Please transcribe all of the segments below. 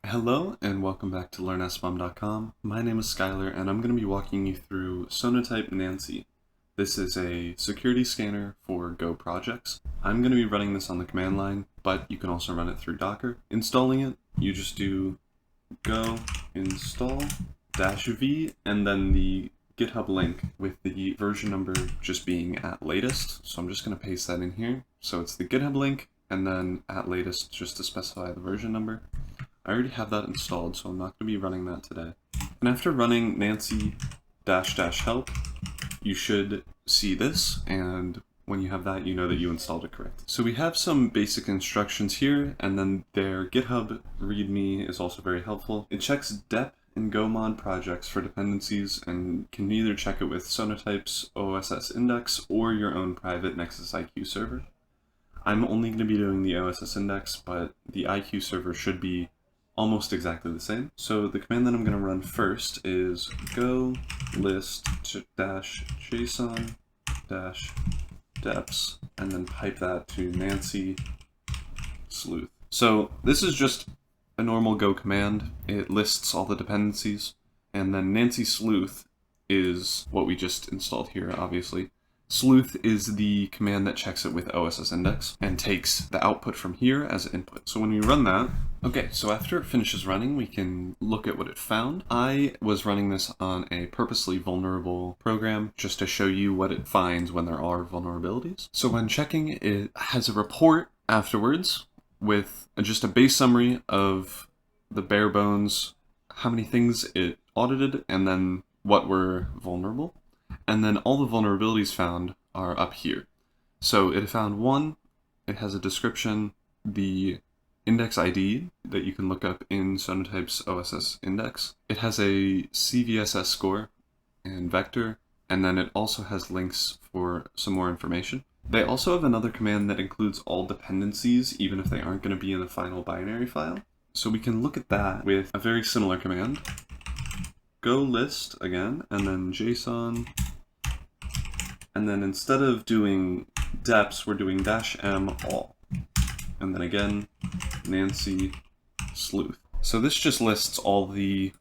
Hello and welcome back to LearnSBOM.com. My name is Skylar and I'm going to be walking you through Sonatype Nancy. This is a security scanner for Go projects. I'm going to be running this on the command line, but you can also run it through Docker. Installing it, you just do go install -v and then the GitHub link with the version number just being at latest. So I'm just going to paste that in here. So it's the GitHub link and then at latest just to specify the version number. I already have that installed, so I'm not going to be running that today. And after running Nancy --help, you should see this, and when you have that, you know that you installed it correct. So we have some basic instructions here, and then their GitHub README is also very helpful. It checks dep and gomod projects for dependencies, and can either check it with Sonatype's OSS index or your own private Nexus IQ server. I'm only going to be doing the OSS index, but the IQ server should be almost exactly the same. So the command that I'm going to run first is go list -json -deps and then pipe that to Nancy sleuth. So this is just a normal Go command. It lists all the dependencies, and then Nancy sleuth is what we just installed here, obviously. Sleuth is the command that checks it with OSS index and takes the output from here as input. So when we run that, okay, so after it finishes running, we can look at what it found. I was running this on a purposely vulnerable program just to show you what it finds when there are vulnerabilities. So when checking, it has a report afterwards with just a base summary of the bare bones, how many things it audited, and then what were vulnerable. And then all the vulnerabilities found are up here. So it found one, it has a description, the index ID that you can look up in Sonatype's OSS index. It has a CVSS score and vector, and then it also has links for some more information. They also have another command that includes all dependencies, even if they aren't going to be in the final binary file. So we can look at that with a very similar command. Go list again, and then JSON, and then instead of doing deps, we're doing -m all, and then again, Nancy sleuth. So this just lists all the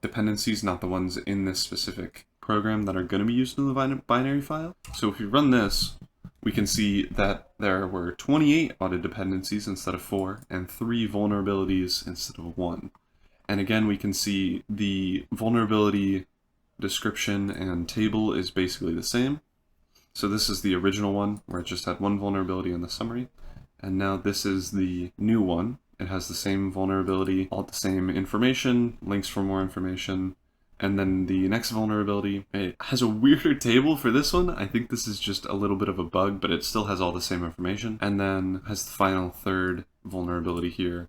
dependencies, not the ones in this specific program that are going to be used in the binary file. So if we run this, we can see that there were 28 audit dependencies instead of 4, and 3 vulnerabilities instead of 1. And again, we can see the vulnerability description and table is basically the same. So this is the original one where it just had 1 vulnerability in the summary. And now this is the new one. It has the same vulnerability, all the same information, links for more information. And then the next vulnerability, it has a weirder table for this one. I think this is just a little bit of a bug, but it still has all the same information. And then has the final third vulnerability here,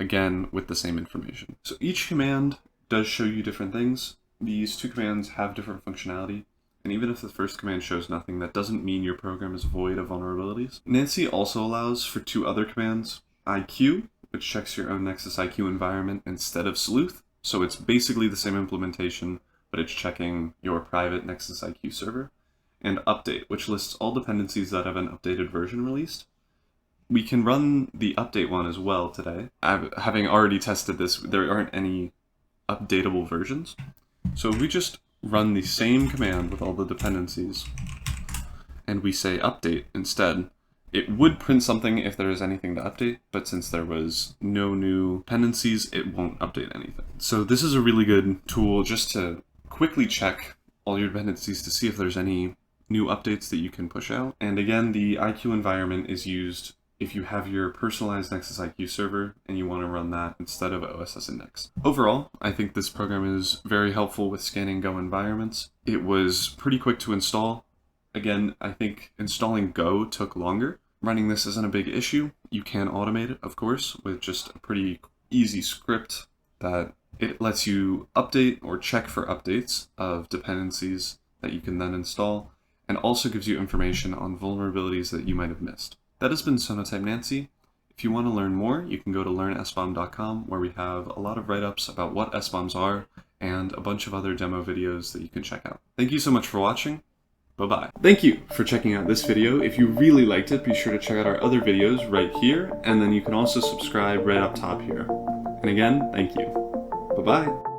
again with the same information. So each command does show you different things. These two commands have different functionality, and even if the first command shows nothing, that doesn't mean your program is void of vulnerabilities. Nancy also allows for 2 other commands, IQ, which checks your own Nexus IQ environment instead of sleuth. So it's basically the same implementation, but it's checking your private Nexus IQ server, and update, which lists all dependencies that have an updated version released. We can run the update one as well today. Having already tested this, there aren't any updatable versions. So if we just run the same command with all the dependencies, and we say update instead, it would print something if there is anything to update, but since there was no new dependencies, it won't update anything. So this is a really good tool just to quickly check all your dependencies to see if there's any new updates that you can push out. And again, the IQ environment is used if you have your personalized Nexus IQ server and you want to run that instead of OSS index. Overall, I think this program is very helpful with scanning Go environments. It was pretty quick to install. Again, I think installing Go took longer. Running this isn't a big issue. You can automate it, of course, with just a pretty easy script that it lets you update or check for updates of dependencies that you can then install, and also gives you information on vulnerabilities that you might have missed. That has been Sonatype Nancy. If you want to learn more, you can go to LearnSBOM.com, where we have a lot of write-ups about what SBOMs are and a bunch of other demo videos that you can check out. Thank you so much for watching. Bye-bye. Thank you for checking out this video. If you really liked it, be sure to check out our other videos right here, and then you can also subscribe right up top here. And again, thank you. Bye-bye.